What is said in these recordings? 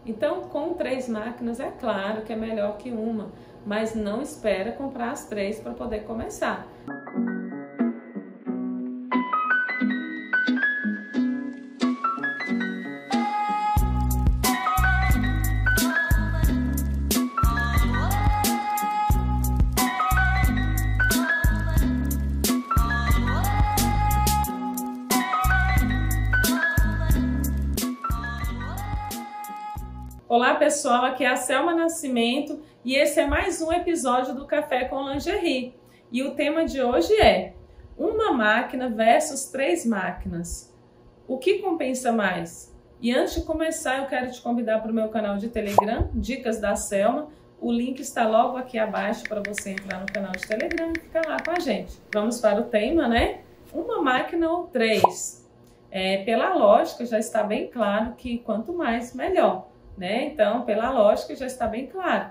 Então, com 3 máquinas, é claro que é melhor que uma, mas não espera comprar as 3 para poder começar. Olá pessoal, aqui é a Selma Nascimento e esse é mais um episódio do Café com Lingerie. E o tema de hoje é uma máquina versus 3 máquinas. O que compensa mais? E antes de começar, eu quero te convidar para o meu canal de Telegram, Dicas da Selma. O link está logo aqui abaixo para você entrar no canal de Telegram e ficar lá com a gente. Vamos para o tema, né? Uma máquina ou 3? Pela lógica, já está bem claro que quanto mais, melhor. Né? Então, pela lógica, já está bem claro.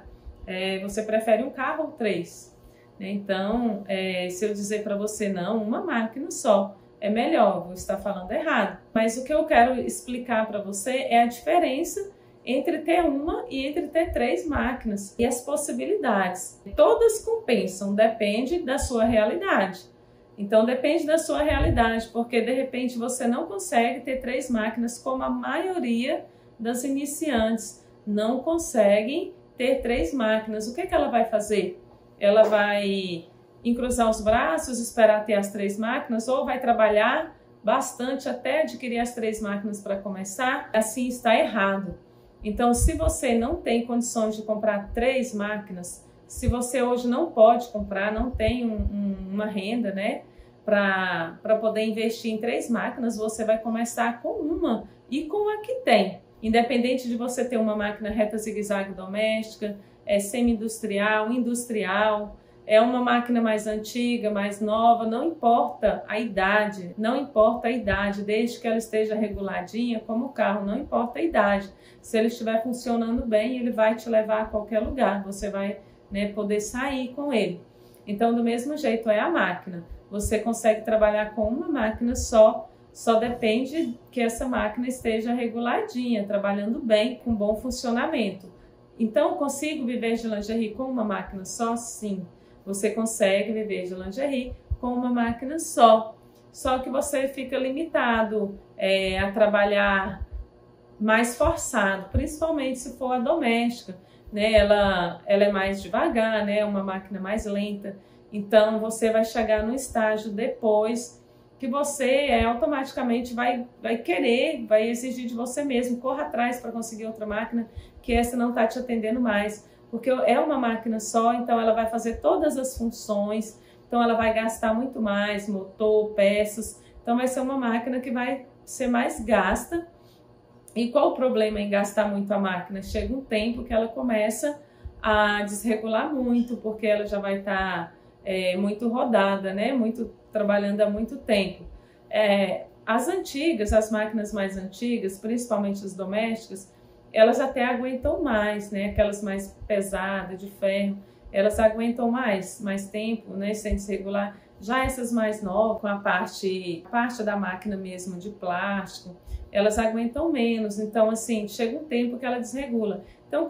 Você prefere um carro ou 3? Né? Então, se eu dizer para você não, uma máquina só é melhor, vou estar falando errado. Mas o que eu quero explicar para você é a diferença entre ter uma e entre ter 3 máquinas e as possibilidades. Todas compensam, depende da sua realidade. Então, depende da sua realidade, porque de repente você não consegue ter 3 máquinas como a maioria das iniciantes não conseguem ter 3 máquinas. O que ela vai fazer? Ela vai encruzar os braços, esperar ter as 3 máquinas, ou vai trabalhar bastante até adquirir as 3 máquinas para começar? Assim está errado. Então, se você não tem condições de comprar 3 máquinas, se você hoje não pode comprar, não tem uma renda, né, para poder investir em 3 máquinas, você vai começar com uma e com a que tem. Independente de você ter uma máquina reta zigue-zague doméstica, semi-industrial, industrial, uma máquina mais antiga, mais nova, não importa a idade, desde que ela esteja reguladinha, como o carro, não importa a idade. Se ele estiver funcionando bem, ele vai te levar a qualquer lugar, você vai, né, poder sair com ele. Então, do mesmo jeito é a máquina. Você consegue trabalhar com uma máquina só depende que essa máquina esteja reguladinha, trabalhando bem, com bom funcionamento. Então, consigo viver de lingerie com uma máquina só? Sim, você consegue viver de lingerie com uma máquina só. Só que você fica limitado a trabalhar mais forçado, principalmente se for a doméstica, né? Ela é mais devagar, né? Uma máquina mais lenta. Então, você vai chegar no estágio depois que você automaticamente vai exigir de você mesmo, corra atrás para conseguir outra máquina, que essa não está te atendendo mais, porque é uma máquina só, então ela vai fazer todas as funções, então ela vai gastar muito mais, motor, peças, então vai ser uma máquina que vai ser mais gasta. E qual o problema em gastar muito a máquina? Chega um tempo que ela começa a desregular muito, porque ela já vai estar muito rodada, né? Trabalhando há muito tempo. As máquinas mais antigas, principalmente as domésticas, elas até aguentam mais, né? Aquelas mais pesadas, de ferro, elas aguentam mais tempo, né? Sem desregular. Já essas mais novas, com a parte da máquina mesmo de plástico, elas aguentam menos. Então, assim, chega um tempo que ela desregula. Então,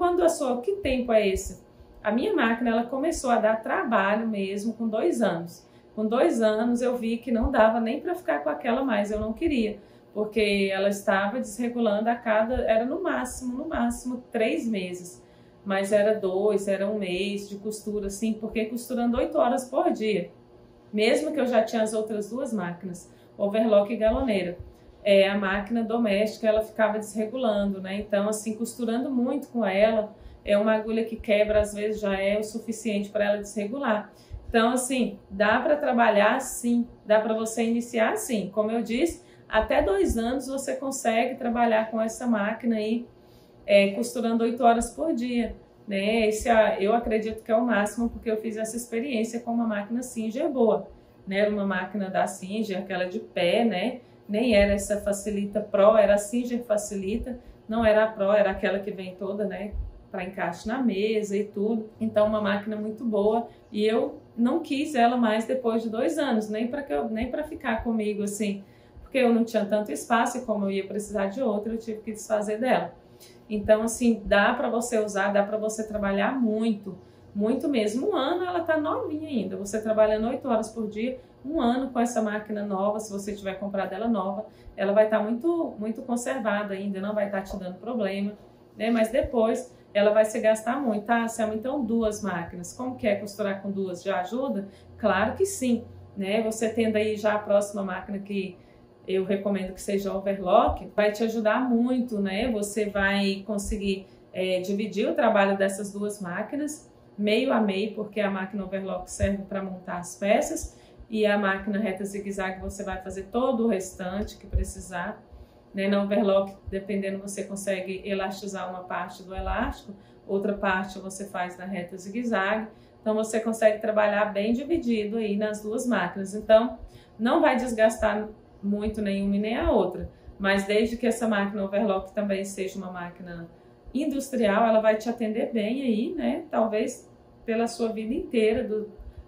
que tempo é esse? A minha máquina, ela começou a dar trabalho mesmo com 2 anos. Com 2 anos eu vi que não dava nem para ficar com aquela mais, eu não queria, porque ela estava desregulando era no máximo 3 meses, mas era 2, era 1 mês de costura, assim, porque costurando 8 horas por dia, mesmo que eu já tinha as outras 2 máquinas, overlock e galoneira. A máquina doméstica, ela ficava desregulando, né? Então, assim, costurando muito com ela, uma agulha que quebra, às vezes, já é o suficiente para ela desregular. Então, assim, dá para trabalhar sim, dá para você iniciar sim. Como eu disse, até 2 anos você consegue trabalhar com essa máquina aí, costurando 8 horas por dia, né? Eu acredito que é o máximo, porque eu fiz essa experiência com uma máquina Singer boa, né? Era uma máquina da Singer, aquela de pé, né? Nem era essa Facilita Pro, era a Singer Facilita, não era a Pro, era aquela que vem toda, né, para encaixe na mesa e tudo. Então, uma máquina muito boa, e eu não quis ela mais depois de 2 anos, nem para ficar comigo assim, porque eu não tinha tanto espaço e como eu ia precisar de outra, eu tive que desfazer dela. Então, assim, dá para você usar, dá para você trabalhar muito, muito mesmo. Um ano ela tá novinha ainda, você trabalhando 8 horas por dia, um ano com essa máquina nova, se você tiver comprado ela nova, ela vai estar muito, muito conservada ainda, não vai estar te dando problema, né? Mas depois ela vai se gastar muito, tá, Selma? Então, 2 máquinas, como que é costurar com 2? Já ajuda? Claro que sim, né? Você tendo aí já a próxima máquina que eu recomendo que seja overlock, vai te ajudar muito, né? Você vai conseguir dividir o trabalho dessas 2 máquinas, meio a meio, porque a máquina overlock serve para montar as peças e a máquina reta zigue-zague você vai fazer todo o restante que precisar, né? Na overlock, dependendo, você consegue elastizar uma parte do elástico, outra parte você faz na reta zigue-zague, então você consegue trabalhar bem dividido aí nas 2 máquinas. Então, não vai desgastar muito nenhuma e nem a outra, mas desde que essa máquina overlock também seja uma máquina industrial, ela vai te atender bem aí, né? Talvez pela sua vida inteira,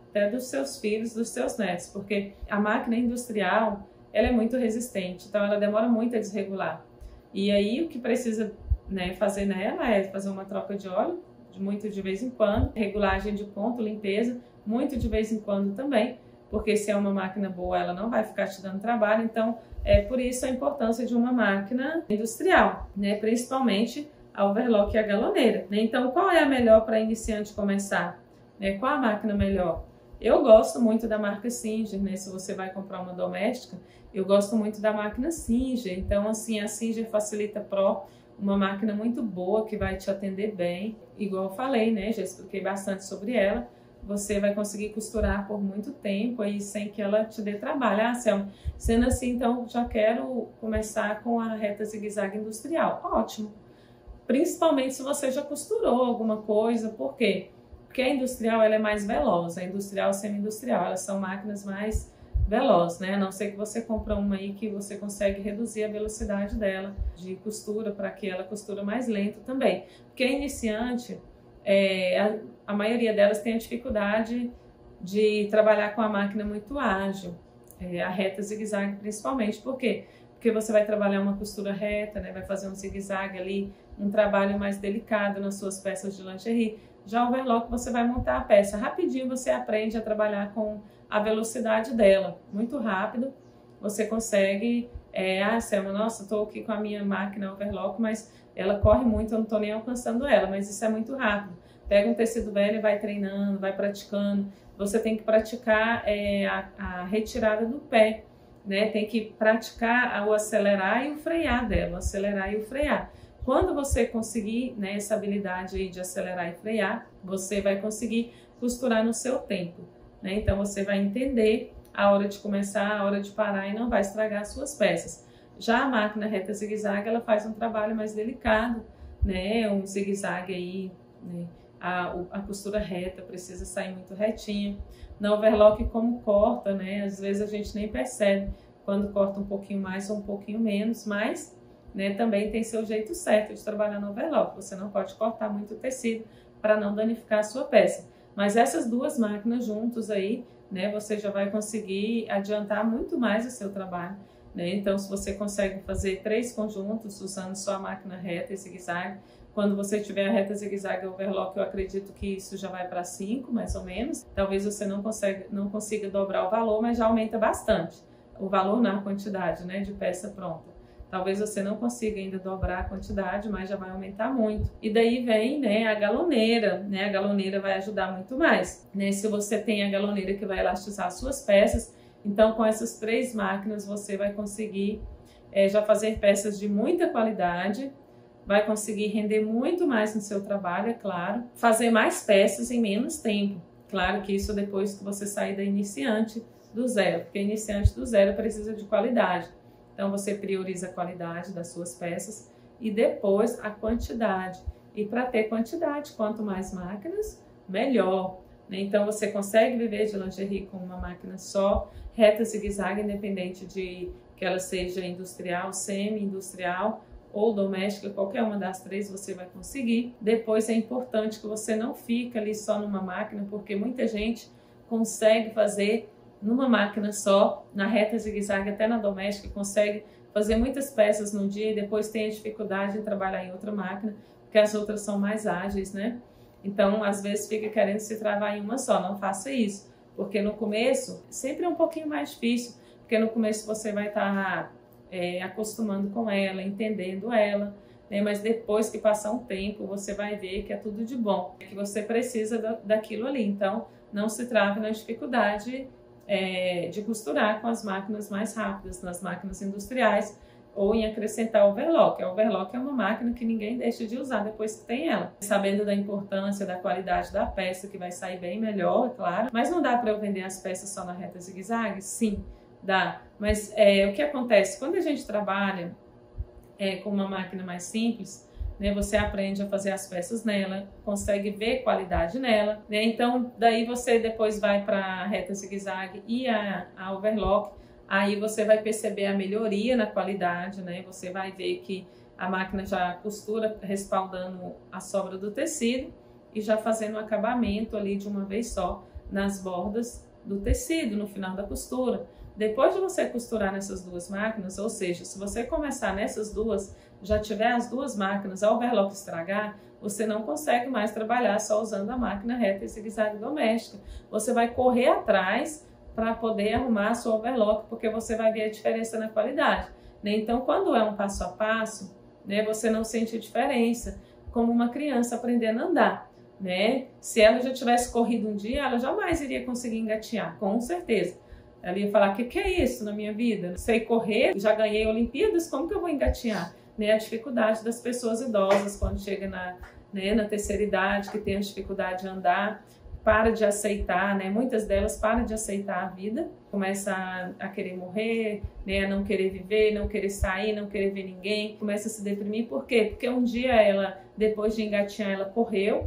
até dos seus filhos, dos seus netos, porque a máquina industrial, ela é muito resistente, então ela demora muito a desregular. E aí o que precisa, né, fazer nela é fazer uma troca de óleo, muito de vez em quando, regulagem de ponto, limpeza, muito de vez em quando também, porque se é uma máquina boa, ela não vai ficar te dando trabalho. Então, é por isso a importância de uma máquina industrial, né? Principalmente a overlock e a galoneira, né? Então, qual é a melhor para iniciante começar? Né? Qual a máquina melhor? Eu gosto muito da marca Singer, né? Se você vai comprar uma doméstica, eu gosto muito da máquina Singer. Então, assim, a Singer Facilita Pro, uma máquina muito boa que vai te atender bem. Igual eu falei, né? Já expliquei bastante sobre ela. Você vai conseguir costurar por muito tempo aí sem que ela te dê trabalho. Ah, Selma, sendo assim, então já quero começar com a reta zigue-zague industrial. Ótimo. Principalmente se você já costurou alguma coisa. Por quê? Porque a industrial ela é mais veloz. A industrial e a semi-industrial, elas são máquinas mais velozes, né? A não ser que você compre uma aí que você consegue reduzir a velocidade dela de costura para que ela costura mais lento também. Porque a iniciante, a maioria delas tem a dificuldade de trabalhar com a máquina muito ágil, a reta zigue-zague principalmente. Por quê? Porque você vai trabalhar uma costura reta, né? Vai fazer um zigue-zague ali, um trabalho mais delicado nas suas peças de lingerie. Já o overlock você vai montar a peça. Rapidinho você aprende a trabalhar com a velocidade dela, muito rápido. Você consegue, Selma, nossa, estou aqui com a minha máquina overlock, mas ela corre muito, eu não estou nem alcançando ela, mas isso é muito rápido. Pega um tecido velho e vai treinando, vai praticando. Você tem que praticar a retirada do pé, né? Tem que praticar o acelerar e o frear dela, o acelerar e o frear. Quando você conseguir, né, essa habilidade aí de acelerar e frear, você vai conseguir costurar no seu tempo, né? Então você vai entender a hora de começar, a hora de parar e não vai estragar as suas peças. Já a máquina reta zigue-zague, ela faz um trabalho mais delicado, né? Um zigue-zague aí, né? A costura reta precisa sair muito retinha. Na overlock, como corta, né? Às vezes a gente nem percebe quando corta um pouquinho mais ou um pouquinho menos, mas, né, também tem seu jeito certo de trabalhar no overlock. Você não pode cortar muito tecido para não danificar a sua peça. Mas essas 2 máquinas juntos aí, né, você já vai conseguir adiantar muito mais o seu trabalho, né? Então, se você consegue fazer 3 conjuntos usando só a máquina reta e zigue-zague, quando você tiver a reta zigue-zague e overlock, eu acredito que isso já vai para 5, mais ou menos. Talvez você não consiga dobrar o valor, mas já aumenta bastante o valor na quantidade, né, de peça pronta. Talvez você não consiga ainda dobrar a quantidade, mas já vai aumentar muito. E daí vem, né, a galoneira, né? A galoneira vai ajudar muito mais, né? Se você tem a galoneira que vai elastizar as suas peças, então com essas 3 máquinas você vai conseguir já fazer peças de muita qualidade, vai conseguir render muito mais no seu trabalho, é claro, fazer mais peças em menos tempo. Claro que isso depois que você sair da iniciante do zero, porque iniciante do zero precisa de qualidade. Então, você prioriza a qualidade das suas peças e depois a quantidade. E para ter quantidade, quanto mais máquinas, melhor, né? Então, você consegue viver de lingerie com uma máquina só, reta zigue-zague, independente de que ela seja industrial, semi-industrial ou doméstica, qualquer uma das 3 você vai conseguir. Depois, é importante que você não fique ali só numa máquina, porque muita gente consegue fazer numa máquina só, na reta zigue-zague, até na doméstica, consegue fazer muitas peças no dia e depois tenha dificuldade em trabalhar em outra máquina, porque as outras são mais ágeis, né? Então, às vezes fica querendo se travar em uma só, não faça isso, porque no começo sempre é um pouquinho mais difícil, porque no começo você vai estar acostumando com ela, entendendo ela, né? Mas depois que passar um tempo, você vai ver que é tudo de bom, que você precisa daquilo ali. Então, não se trave na dificuldade de costurar com as máquinas mais rápidas, nas máquinas industriais, ou em acrescentar overlock. A overlock é uma máquina que ninguém deixa de usar depois que tem ela. Sabendo da importância, da qualidade da peça, que vai sair bem melhor, é claro. Mas não dá para eu vender as peças só na reta zigue-zague? Sim, dá. Mas o que acontece? Quando a gente trabalha com uma máquina mais simples, né, você aprende a fazer as peças nela, consegue ver qualidade nela, né? Então, daí você depois vai para a reta zigue-zague e a overlock. Aí você vai perceber a melhoria na qualidade, né? Você vai ver que a máquina já costura respaldando a sobra do tecido e já fazendo um acabamento ali de uma vez só nas bordas do tecido, no final da costura. Depois de você costurar nessas duas máquinas, ou seja, se você começar nessas duas, já tiver as duas máquinas, a overlock estragar, você não consegue mais trabalhar só usando a máquina reta e zigue-zague doméstica. Você vai correr atrás para poder arrumar a sua overlock, porque você vai ver a diferença na qualidade, né? Então, quando é um passo a passo, né, você não sente a diferença, como uma criança aprendendo a andar, né? Se ela já tivesse corrido um dia, ela jamais iria conseguir engatinhar, com certeza. Ela ia falar, o que é isso na minha vida? Sei correr, já ganhei Olimpíadas, como que eu vou engatinhar? Né? A dificuldade das pessoas idosas, quando chega na terceira idade, que tem a dificuldade de andar, para de aceitar, né? Muitas delas param de aceitar a vida, começa a querer morrer, né? A não querer viver, não querer sair, não querer ver ninguém, começa a se deprimir. Por quê? Porque um dia ela, depois de engatinhar, ela correu,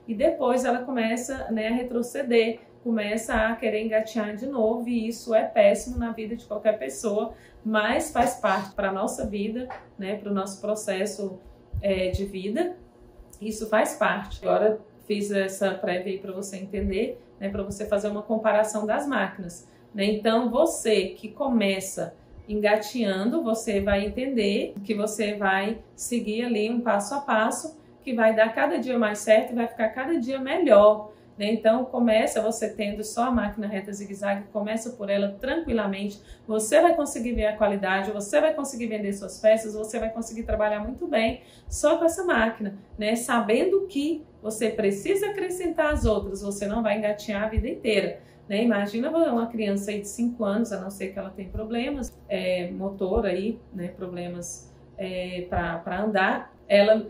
e depois ela começa, né, a retroceder, começa a querer engatinhar de novo, e isso é péssimo na vida de qualquer pessoa, mas faz parte para a nossa vida, né, para o nosso processo de vida, isso faz parte. Agora, fiz essa prévia aí para você entender, né, para você fazer uma comparação das máquinas, né? Então, você que começa engatinhando, você vai entender que você vai seguir ali um passo a passo, que vai dar cada dia mais certo, vai ficar cada dia melhor, né? Então, começa você tendo só a máquina reta zigue-zague, começa por ela tranquilamente, você vai conseguir ver a qualidade, você vai conseguir vender suas peças, você vai conseguir trabalhar muito bem só com essa máquina, né? Sabendo que você precisa acrescentar as outras, você não vai engatinhar a vida inteira, né? Imagina uma criança aí de 5 anos, a não ser que ela tenha problemas motor aí, né? Problemas para andar,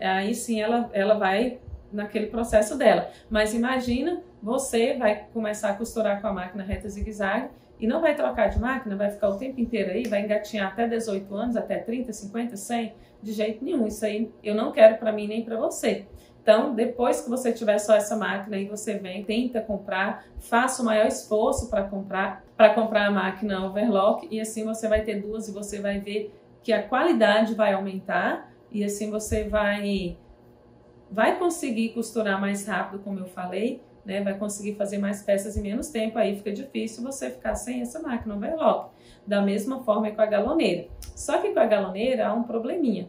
aí sim ela vai naquele processo dela. Mas imagina, você vai começar a costurar com a máquina reta zigue-zague e não vai trocar de máquina, vai ficar o tempo inteiro aí, vai engatinhar até 18 anos, até 30, 50, 100, de jeito nenhum. Isso aí eu não quero para mim nem para você. Então, depois que você tiver só essa máquina, aí você vem, tenta comprar, faça o maior esforço para comprar a máquina overlock, e assim você vai ter duas e você vai ver que a qualidade vai aumentar, e assim você vai conseguir costurar mais rápido, como eu falei, né? Vai conseguir fazer mais peças em menos tempo, aí fica difícil você ficar sem essa máquina overlock. Da mesma forma é com a galoneira. Só que com a galoneira há um probleminha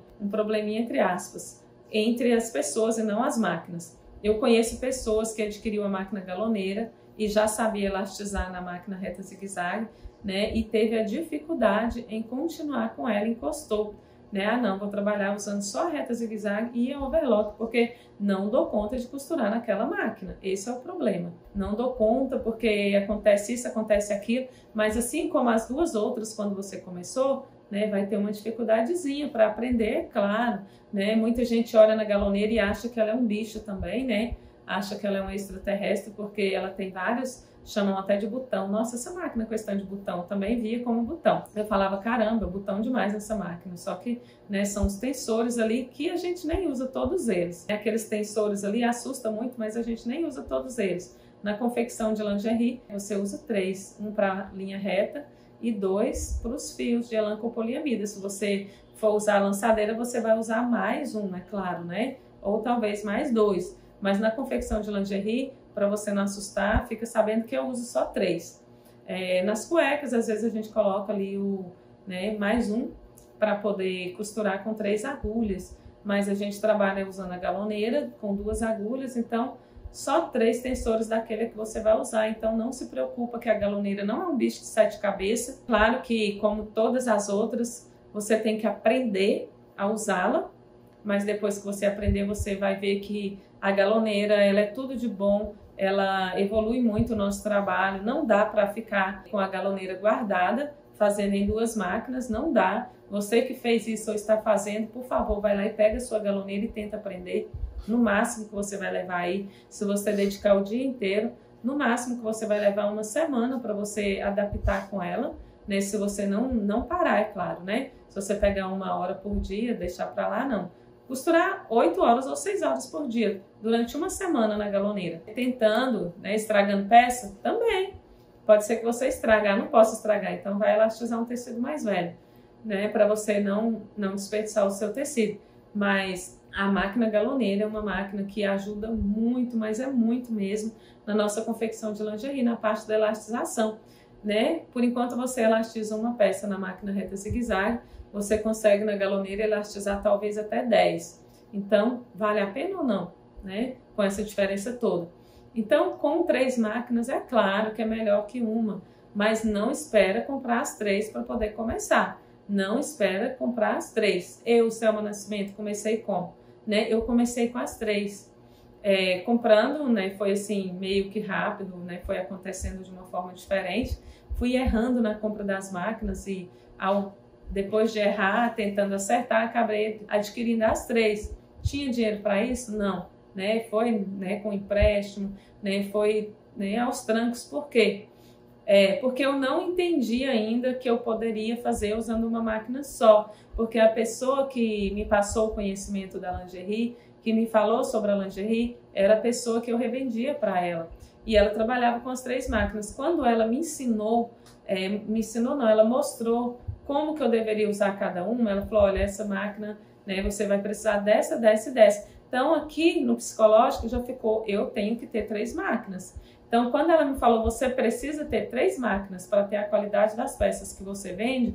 entre aspas, entre as pessoas e não as máquinas. Eu conheço pessoas que adquiriu a máquina galoneira e já sabia elastizar na máquina reta zigue-zague, né? E teve a dificuldade em continuar com ela, encostou, né? Ah, não, vou trabalhar usando só a reta zigue-zague e a overlock, porque não dou conta de costurar naquela máquina. Esse é o problema. Não dou conta porque acontece isso, acontece aquilo, mas assim como as duas outras, quando você começou, né, vai ter uma dificuldadezinha para aprender, claro, né? Muita gente olha na galoneira e acha que ela é um bicho também, né? Acha que ela é um extraterrestre porque ela tem vários, chamam até de botão. Nossa, essa máquina com esse de botão, eu também via como botão. Eu falava, caramba, botão demais nessa máquina. Só que, né, são os tensores ali que a gente nem usa todos eles. Aqueles tensores ali assustam muito, mas a gente nem usa todos eles. Na confecção de lingerie, você usa 3, um para linha reta e 2 para os fios de elan com poliamida. Se você for usar a lançadeira, você vai usar mais um, é claro, né? Ou talvez mais 2. Mas na confecção de lingerie, para você não assustar, fica sabendo que eu uso só 3. Nas cuecas, às vezes a gente coloca ali né? Mais um para poder costurar com 3 agulhas. Mas a gente trabalha usando a galoneira com 2 agulhas, então só 3 tensores daquele que você vai usar. Então não se preocupa que a galoneira não é um bicho de 7 cabeças. Claro que, como todas as outras, você tem que aprender a usá-la, mas depois que você aprender, você vai ver que a galoneira, ela é tudo de bom, ela evolui muito o nosso trabalho. Não dá para ficar com a galoneira guardada, fazendo em 2 máquinas, não dá. Você que fez isso ou está fazendo, por favor, vai lá e pega a sua galoneira e tenta aprender. No máximo que você vai levar aí, se você dedicar o dia inteiro, no máximo que você vai levar uma semana para você adaptar com ela, né? Se você não parar, é claro, né? Se você pegar 1 hora por dia, deixar para lá, não. Costurar 8 horas ou 6 horas por dia, durante uma semana na galoneira. Tentando, né, estragando peça, também. Pode ser que você estrague, não posso estragar, então vai elastizar um tecido mais velho, né? Para você não desperdiçar o seu tecido. Mas a máquina galoneira é uma máquina que ajuda muito, mas é muito mesmo, na nossa confecção de lingerie, na parte da elastização, né? Por enquanto você elastiza uma peça na máquina reta zigue-zague, você consegue na galoneira elastizar talvez até 10. Então, vale a pena ou não, né? Com essa diferença toda. Então, com 3 máquinas, é claro que é melhor que uma, mas não espera comprar as 3 para poder começar. Não espera comprar as 3. Eu, Selma Nascimento, comecei como? Né? Eu comecei com as 3. Comprando, né? Foi assim, meio que rápido, né? Foi acontecendo de uma forma diferente. Fui errando na compra das máquinas e depois de errar, tentando acertar, acabei adquirindo as 3. Tinha dinheiro para isso? Não. Né? Foi, né, com empréstimo, né? Foi, né, aos trancos. Por quê? Porque eu não entendi ainda que eu poderia fazer usando uma máquina só. Porque a pessoa que me passou o conhecimento da lingerie, que me falou sobre a lingerie, era a pessoa que eu revendia para ela. E ela trabalhava com as 3 máquinas. Quando ela me ensinou, ela mostrou como que eu deveria usar cada uma. Ela falou, olha, essa máquina, né, você vai precisar dessa, dessa e dessa. Então, aqui no psicológico já ficou, eu tenho que ter 3 máquinas. Então, quando ela me falou, você precisa ter 3 máquinas para ter a qualidade das peças que você vende,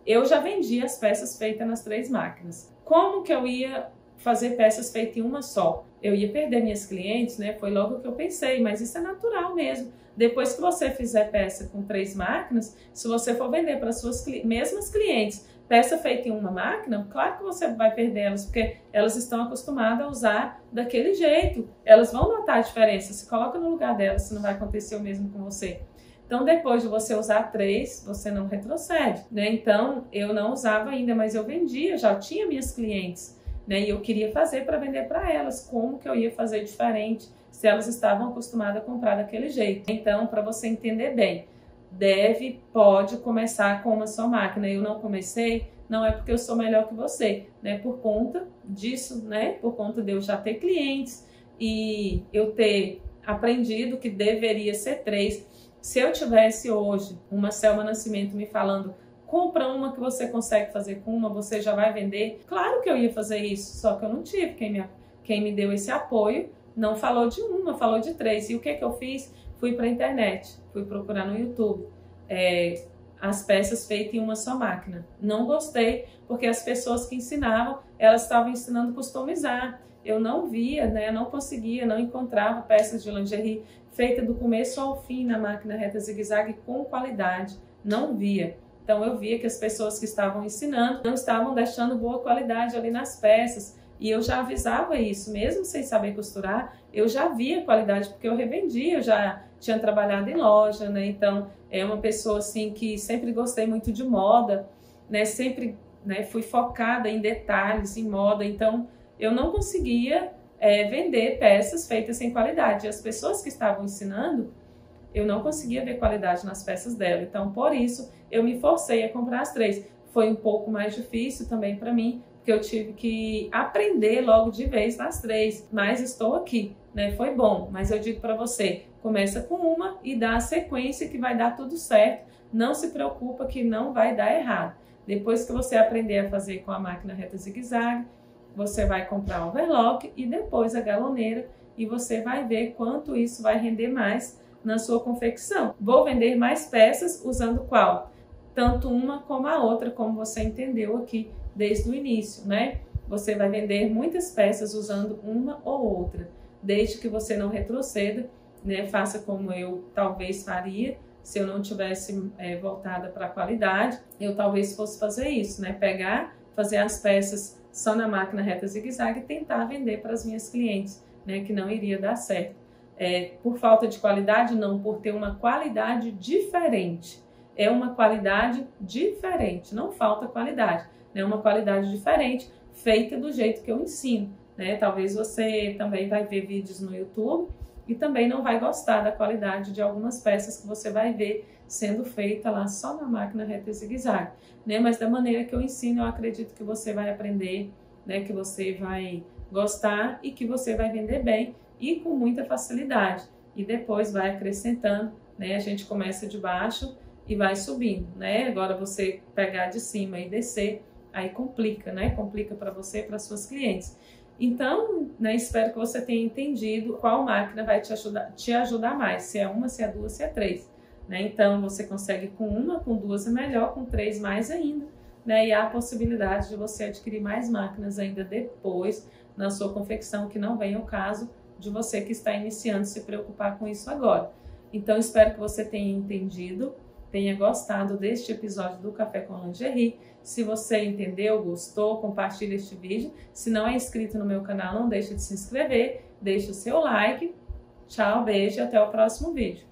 eu já vendia as peças feitas nas 3 máquinas. Como que eu ia fazer peças feitas em uma só? Eu ia perder minhas clientes, né? Foi logo que eu pensei, mas isso é natural mesmo. Depois que você fizer peça com 3 máquinas, se você for vender para suas mesmas clientes, peça feita em uma máquina, claro que você vai perder elas, porque elas estão acostumadas a usar daquele jeito. Elas vão notar a diferença. Se coloca no lugar delas, se não vai acontecer o mesmo com você. Então, depois de você usar 3, você não retrocede, né? Então, eu não usava ainda, mas eu vendia, já tinha minhas clientes, né? E eu queria fazer para vender para elas. Como que eu ia fazer diferente se elas estavam acostumadas a comprar daquele jeito? Então, para você entender bem, pode começar com uma só máquina. Eu não comecei, não é porque eu sou melhor que você, né? Por conta disso, né? Por conta de eu já ter clientes e eu ter aprendido que deveria ser 3. Se eu tivesse hoje uma Selma Nascimento me falando, compra uma que você consegue fazer com uma, você já vai vender, claro que eu ia fazer isso, só que eu não tive. Quem me deu esse apoio não falou de uma, falou de 3. E o que eu fiz? Fui para a internet, fui procurar no YouTube as peças feitas em uma só máquina. Não gostei, porque as pessoas que ensinavam, elas estavam ensinando a customizar. Eu não via, né, não conseguia, não encontrava peças de lingerie feitas do começo ao fim na máquina reta zigue-zague com qualidade. Não via. Então eu via que as pessoas que estavam ensinando não estavam deixando boa qualidade ali nas peças. E eu já avisava isso, mesmo sem saber costurar, eu já via qualidade, porque eu revendia, eu já tinha trabalhado em loja, né? Então, é uma pessoa assim que sempre gostei muito de moda, né? Sempre, né, fui focada em detalhes, em moda, então eu não conseguia vender peças feitas sem qualidade. E as pessoas que estavam ensinando, eu não conseguia ver qualidade nas peças dela. Então, por isso, eu me forcei a comprar as 3. Foi um pouco mais difícil também para mim, porque eu tive que aprender logo de vez nas 3, mas estou aqui, né? Foi bom, mas eu digo para você, começa com uma e dá a sequência que vai dar tudo certo, não se preocupa que não vai dar errado. Depois que você aprender a fazer com a máquina reta zigue-zague, você vai comprar o overlock e depois a galoneira e você vai ver quanto isso vai render mais na sua confecção. Vou vender mais peças usando qual? tanto uma como a outra, como você entendeu aqui desde o início, né? Você vai vender muitas peças usando uma ou outra, desde que você não retroceda, né? Faça como eu talvez faria, se eu não tivesse voltada para a qualidade, eu talvez fosse fazer isso, né? Pegar, fazer as peças só na máquina reta zigue-zague e tentar vender para as minhas clientes, né? Que não iria dar certo. Por falta de qualidade? Não, por ter uma qualidade diferente. É uma qualidade diferente, não falta qualidade, né? Uma qualidade diferente, feita do jeito que eu ensino, né? Talvez você também vai ver vídeos no YouTube e também não vai gostar da qualidade de algumas peças que você vai ver sendo feita lá só na máquina reta zigue-zague, né? Mas da maneira que eu ensino, eu acredito que você vai aprender, né? Que você vai gostar e que você vai vender bem e com muita facilidade. E depois vai acrescentando, né? A gente começa de baixo e vai subindo, né? Agora você pegar de cima e descer, aí complica, né? Complica para você e para suas clientes. Então, né, espero que você tenha entendido qual máquina vai te ajudar mais, se é uma, se é duas, se é três, né? Então, você consegue com uma, com duas é melhor, com três mais ainda, né? E há a possibilidade de você adquirir mais máquinas ainda depois na sua confecção, que não vem ao caso de você que está iniciando se preocupar com isso agora. Então, espero que você tenha entendido, tenha gostado deste episódio do Café com Lingerie. Se você entendeu, gostou, compartilhe este vídeo. Se não é inscrito no meu canal, não deixe de se inscrever, deixe o seu like. Tchau, beijo e até o próximo vídeo.